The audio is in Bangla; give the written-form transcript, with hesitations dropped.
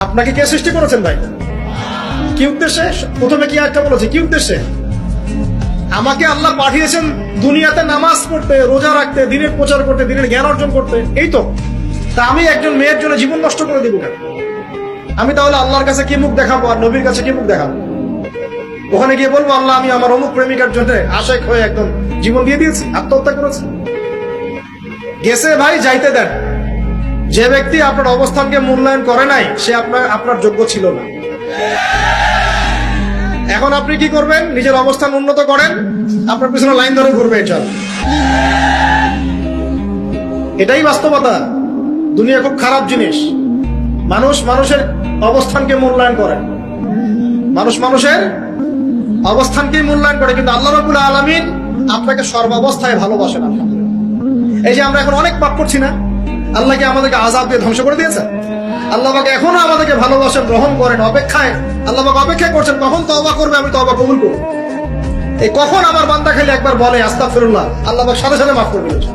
আপনাকে কে সৃষ্টি করেছেন ভাই? কি উদ্দেশ্যে? প্রথমে কি একটা বলেছে, কি উদ্দেশ্যে? আমাকে আল্লাহ পাঠিয়েছেন দুনিয়াতে নামাজ পড়তে, রোজা রাখতে, দিনের প্রচার করতে, দিনের জ্ঞান অর্জন করতে, এই তো। তা আমি একজন মেয়ের জন্য জীবন নষ্ট করে দিব কেন? আমি তাহলে আল্লাহর কাছে কি মুখ দেখাবো আর নবীর কাছে কি মুখ দেখাবো? ওখানে গিয়ে বলবো আল্লাহ আমি আমার অমুক প্রেমিকার জন্য আশেক হয়ে একদম জীবন দিয়ে দিয়েছি, আত্মহত্যা করেছি। গেছে ভাই, যাইতে দেন। যে ব্যক্তি আপনার অবস্থানকে মূল্যায়ন করে নাই সে আপনার যোগ্য ছিল না। এখন আপনি কি করবেন? নিজের অবস্থান উন্নত করেন, আপনার পিছনে লাইন ধরে ঘুরবে। এটাই বাস্তবতা। দুনিয়া খুব খারাপ জিনিস। মানুষ মানুষের অবস্থানকে মূল্যায়ন করে, মানুষ মানুষের অবস্থানকে মূল্যায়ন করে, কিন্তু আল্লাহ রাব্বুল আলামিন আপনাকে সর্বাবস্থায় ভালোবাসেন। এই যে আমরা এখন অনেক পাপ করছি না, আল্লাহ কি আমাদেরকে আযাব দিয়ে ধ্বংস করে দিয়েছে? আল্লাহ পাক এখনো আমাদেরকে ভালোবাসেন, গ্রহণ করেন, অপেক্ষায়। আল্লাহ পাক অপেক্ষা করছেন কখন তওবা করবে, আমি তওবা কবুল করব। এই কখন আমার বান্দা খালি একবার বলে আস্তাগফিরুল্লাহ, আল্লাহ পাক সাথে সাথে মাফ করে দিয়েছেন।